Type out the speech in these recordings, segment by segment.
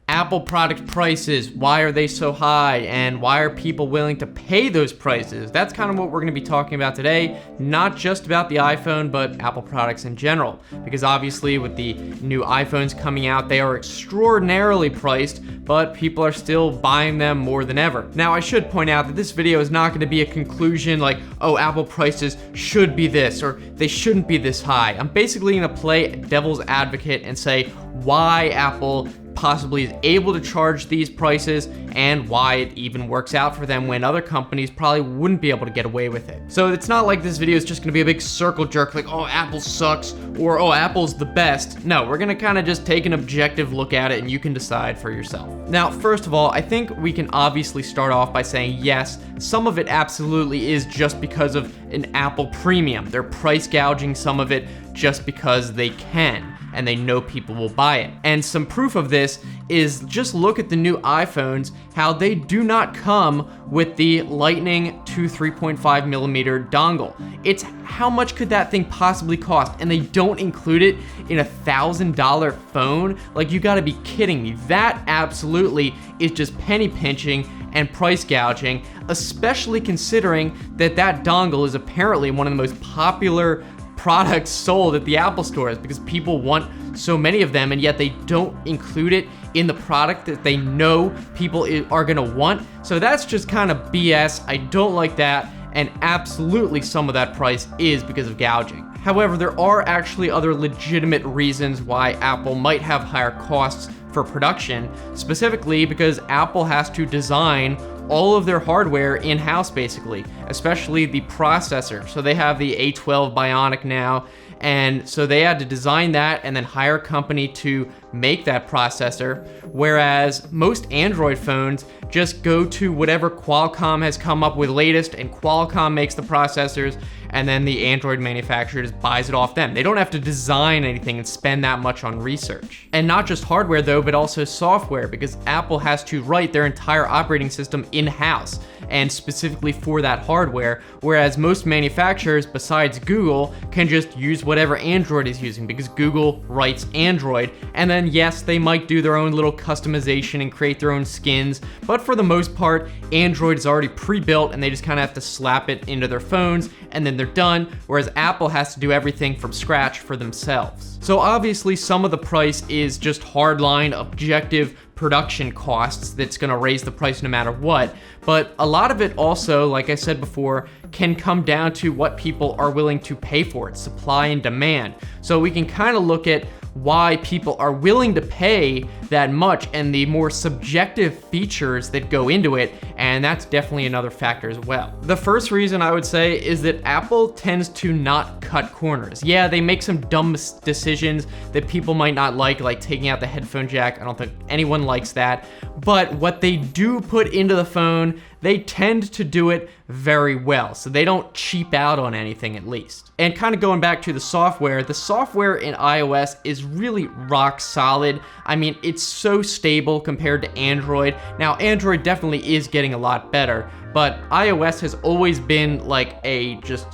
Apple product prices, why are they so high, and why are people willing to pay those prices? That's kind of what we're going to be talking about today, not just about the iPhone, but Apple products in general. Because obviously with the new iPhones coming out, they are extraordinarily priced, but people are still buying them more than ever. Now, I should point out that this video is not going to be a conclusion like, oh, Apple prices should be this, or they shouldn't be this high. I'm basically going to play devil's advocate and say why Apple possibly is able to charge these prices and why it even works out for them when other companies probably wouldn't be able to get away with it. So it's not like this video is just gonna be a big circle jerk like, oh, Apple sucks, or oh, Apple's the best. No, we're gonna kind of just take an objective look at it and you can decide for yourself. Now, first of all, I think we can obviously start off by saying yes, some of it absolutely is just because of an Apple premium. They're price gouging some of it just because they can, and they know people will buy it. And some proof of this is just look at the new iPhones, how they do not come with the Lightning to 3.5 millimeter dongle. It's how much could that thing possibly cost? And they don't include it in $1,000 phone? Like, you gotta be kidding me. That absolutely is just penny pinching and price gouging, especially considering that that dongle is apparently one of the most popular products sold at the Apple stores because people want so many of them, and yet they don't include it in the product that they know people are gonna want. So that's just kind of BS. I don't like that, and absolutely some of that price is because of gouging. However, there are actually other legitimate reasons why Apple might have higher costs for production, specifically because Apple has to design all of their hardware in-house basically, especially the processor. So they have the A12 Bionic now, and so they had to design that and then hire a company to make that processor, whereas most Android phones just go to whatever Qualcomm has come up with latest, and Qualcomm makes the processors, and then the Android manufacturer just buys it off them. They don't have to design anything and spend that much on research. And not just hardware though, but also software, because Apple has to write their entire operating system in-house and specifically for that hardware, whereas most manufacturers besides Google can just use whatever Android is using because Google writes Android, and then yes, they might do their own little customization and create their own skins, but for the most part, Android is already pre-built and they just kind of have to slap it into their phones and then they're done, whereas Apple has to do everything from scratch for themselves. So obviously some of the price is just hardline, objective production costs that's gonna raise the price no matter what, but a lot of it also, like I said before, can come down to what people are willing to pay for it, supply and demand. So we can kind of look at why people are willing to pay that much and the more subjective features that go into it, and that's definitely another factor as well. The first reason I would say is that Apple tends to not cut corners. Yeah, they make some dumb decisions that people might not like taking out the headphone jack. I don't think anyone likes that, but what they do put into the phone, they tend to do it very well, so they don't cheap out on anything at least. And kind of going back to the software in iOS is really rock solid. I mean, it's so stable compared to Android. Now, Android definitely is getting a lot better, but iOS has always been like a just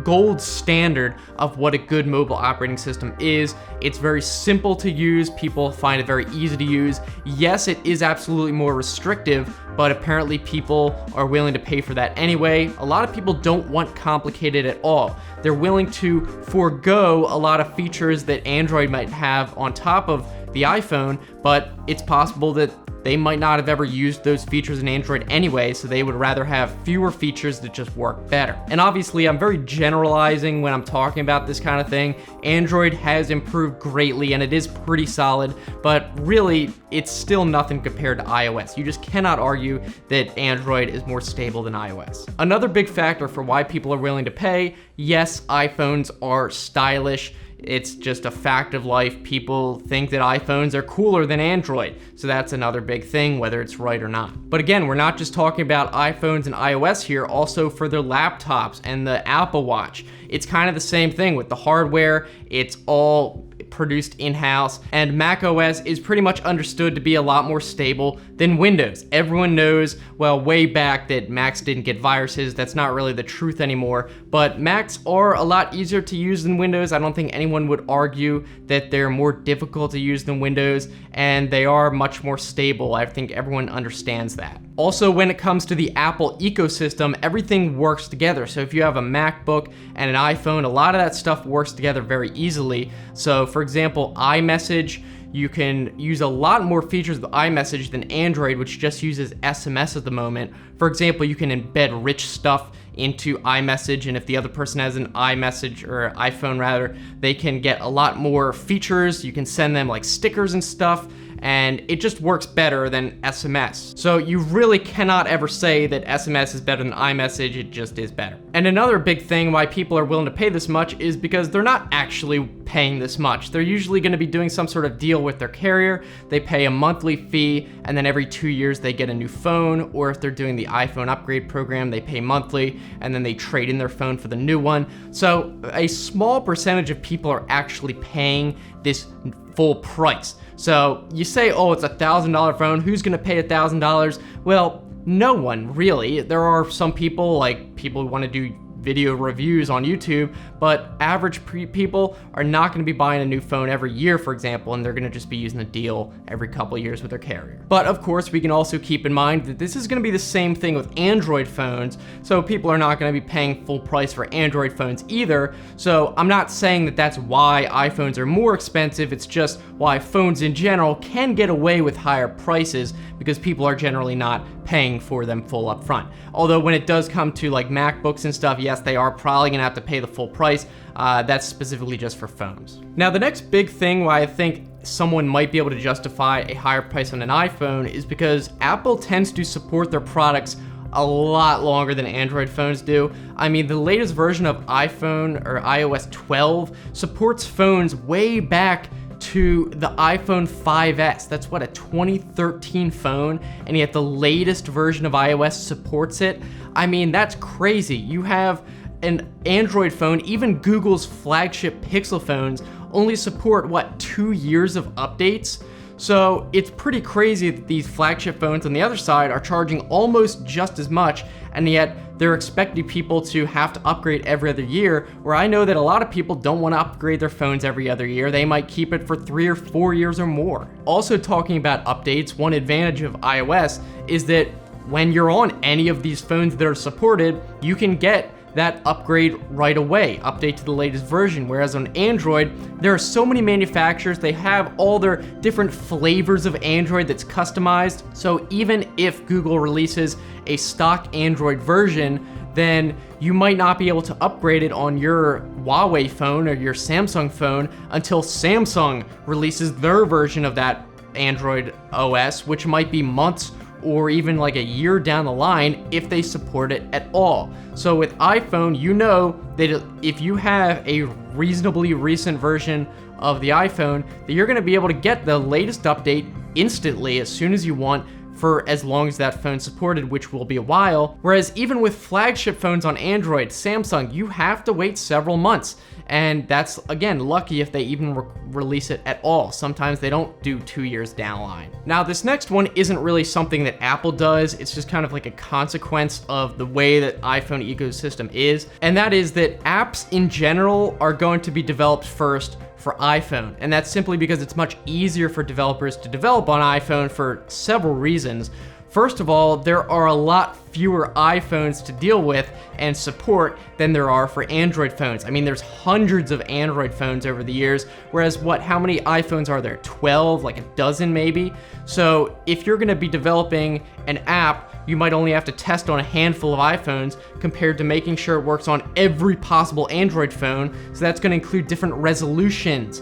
gold standard of what a good mobile operating system is. It's very simple to use. People find it very easy to use. Yes, it is absolutely more restrictive, but apparently people are willing to pay for that anyway. A lot of people don't want complicated at all. They're willing to forego a lot of features that Android might have on top of the iPhone, but it's possible that they might not have ever used those features in Android anyway, so they would rather have fewer features that just work better. And obviously, I'm very generalizing when I'm talking about this kind of thing. Android has improved greatly and it is pretty solid, but really, it's still nothing compared to iOS. You just cannot argue that Android is more stable than iOS. Another big factor for why people are willing to pay, yes, iPhones are stylish. It's just a fact of life. People think that iPhones are cooler than Android. So that's another big thing, whether it's right or not. But again, we're not just talking about iPhones and iOS here, also for their laptops and the Apple Watch. It's kind of the same thing with the hardware. It's all produced in-house, and Mac OS is pretty much understood to be a lot more stable than Windows. Everyone knows, well, way back that Macs didn't get viruses. That's not really the truth anymore, but Macs are a lot easier to use than Windows. I don't think anyone would argue that they're more difficult to use than Windows, and they are much more stable. I think everyone understands that. Also, when it comes to the Apple ecosystem, everything works together. So if you have a MacBook and an iPhone, a lot of that stuff works together very easily. So for example, iMessage, you can use a lot more features of iMessage than Android, which just uses SMS at the moment. For example, you can embed rich stuff into iMessage, and if the other person has an iMessage or iPhone rather, they can get a lot more features. You can send them like stickers and stuff, and it just works better than SMS. So you really cannot ever say that SMS is better than iMessage, it just is better. And another big thing why people are willing to pay this much is because they're not actually paying this much. They're usually gonna be doing some sort of deal with their carrier. They pay a monthly fee, and then every 2 years they get a new phone, or if they're doing the iPhone upgrade program, they pay monthly, and then they trade in their phone for the new one. So a small percentage of people are actually paying this full price. So you say, oh, it's $1,000 phone, who's gonna pay $1,000? Well, no one really. There are some people, like people who wanna do video reviews on YouTube, but average people are not gonna be buying a new phone every year, for example, and they're gonna just be using a deal every couple years with their carrier. But of course, we can also keep in mind that this is gonna be the same thing with Android phones, so people are not gonna be paying full price for Android phones either. So I'm not saying that that's why iPhones are more expensive, it's just why phones in general can get away with higher prices because people are generally not paying for them full up front. Although when it does come to like MacBooks and stuff, yes, they are probably gonna have to pay the full price. That's specifically just for phones. Now, the next big thing why I think someone might be able to justify a higher price on an iPhone is because Apple tends to support their products a lot longer than Android phones do. I mean, the latest version of iPhone or iOS 12 supports phones way back to the iPhone 5S. That's what, a 2013 phone, and yet the latest version of iOS supports it. I mean, that's crazy. You have an Android phone, even Google's flagship Pixel phones only support, what, 2 years of updates? So it's pretty crazy that these flagship phones on the other side are charging almost just as much, and yet they're expecting people to have to upgrade every other year, where I know that a lot of people don't want to upgrade their phones every other year. They might keep it for 3 or 4 years or more. Also, talking about updates, one advantage of iOS is that when you're on any of these phones that are supported, you can get that upgrade right away, update to the latest version. Whereas on Android, there are so many manufacturers, they have all their different flavors of Android that's customized. So even if Google releases a stock Android version, then you might not be able to upgrade it on your Huawei phone or your Samsung phone until Samsung releases their version of that Android OS, which might be months or even like a year down the line if they support it at all. So with iPhone, you know that if you have a reasonably recent version of the iPhone, that you're gonna be able to get the latest update instantly as soon as you want for as long as that phone's supported, which will be a while. Whereas even with flagship phones on Android, Samsung, you have to wait several months. And that's, again, lucky if they even release it at all. Sometimes they don't do 2 years down the line. Now, this next one isn't really something that Apple does. It's just kind of like a consequence of the way that iPhone ecosystem is. And that is that apps in general are going to be developed first for iPhone. And that's simply because it's much easier for developers to develop on iPhone for several reasons. First of all, there are a lot fewer iPhones to deal with and support than there are for Android phones. I mean, there's hundreds of Android phones over the years, whereas how many iPhones are there? 12, like a dozen maybe? So if you're gonna be developing an app, you might only have to test on a handful of iPhones compared to making sure it works on every possible Android phone. So that's gonna include different resolutions,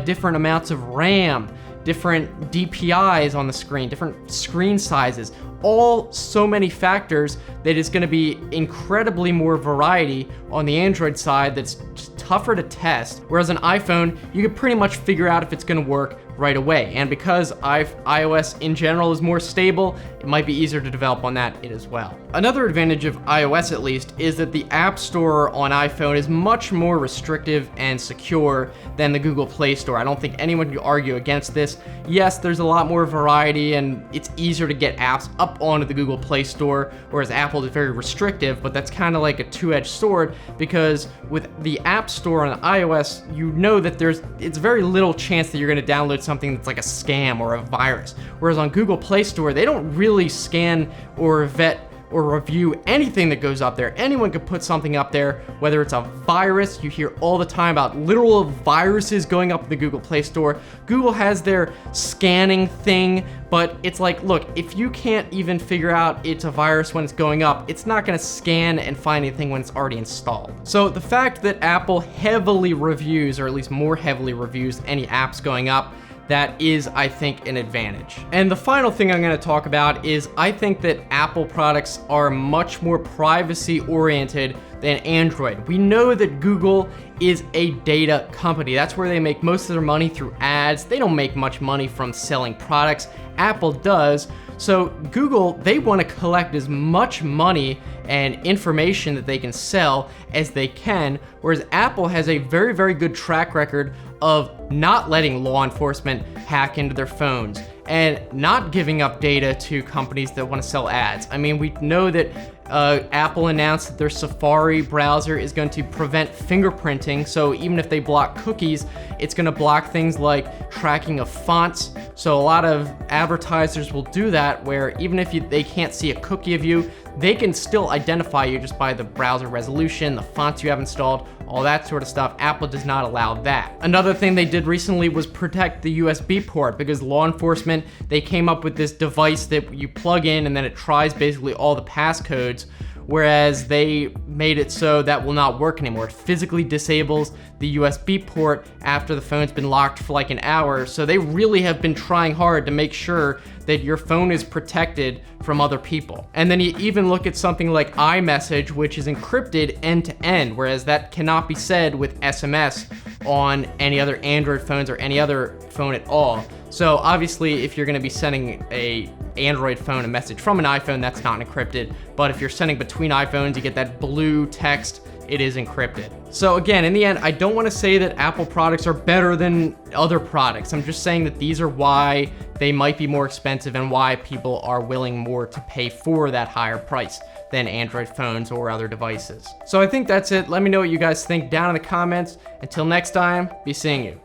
different amounts of RAM, different DPIs on the screen, different screen sizes, all so many factors that it's gonna be incredibly more variety on the Android side that's just tougher to test. Whereas an iPhone, you can pretty much figure out if it's gonna work right away. And because iOS in general is more stable, it might be easier to develop on that as well. Another advantage of iOS, at least, is that the App Store on iPhone is much more restrictive and secure than the Google Play Store. I don't think anyone can argue against this. Yes, there's a lot more variety and it's easier to get apps up onto the Google Play Store, whereas Apple is very restrictive, but that's kind of like a two-edged sword, because with the App Store on iOS, you know that it's very little chance that you're going to download something that's like a scam or a virus. Whereas on Google Play Store, they don't really scan or vet or review anything that goes up there. Anyone could put something up there, whether it's a virus. You hear all the time about literal viruses going up in the Google Play Store. Google has their scanning thing, but it's like, look, if you can't even figure out it's a virus when it's going up, it's not gonna scan and find anything when it's already installed. So the fact that Apple heavily reviews, or at least more heavily reviews, any apps going up, that is, I think, an advantage. And the final thing I'm gonna talk about is I think that Apple products are much more privacy oriented than Android. We know that Google is a data company. That's where they make most of their money, through ads. They don't make much money from selling products. Apple does. So Google, they want to collect as much money and information that they can sell as they can, whereas Apple has a very, very good track record of not letting law enforcement hack into their phones and not giving up data to companies that want to sell ads. I mean, we know that Apple announced that their Safari browser is going to prevent fingerprinting, so even if they block cookies, it's going to block things like tracking of fonts. So a lot of advertisers will do that, where even if they can't see a cookie of you, they can still identify you just by the browser resolution, the fonts you have installed, all that sort of stuff. Apple does not allow that. Another thing they did recently was protect the USB port, because law enforcement, they came up with this device that you plug in and then it tries basically all the passcodes, whereas they made it so that will not work anymore. It physically disables the USB port after the phone's been locked for like an hour. So they really have been trying hard to make sure that your phone is protected from other people. And then you even look at something like iMessage, which is encrypted end to end, whereas that cannot be said with SMS on any other Android phones or any other phone at all. So obviously, if you're gonna be sending a Android phone a message from an iPhone, that's not encrypted. But if you're sending between iPhones, you get that blue text, it is encrypted. So again, in the end, I don't want to say that Apple products are better than other products. I'm just saying that these are why they might be more expensive and why people are willing more to pay for that higher price than Android phones or other devices. So I think that's it. Let me know what you guys think down in the comments. Until next time, be seeing you.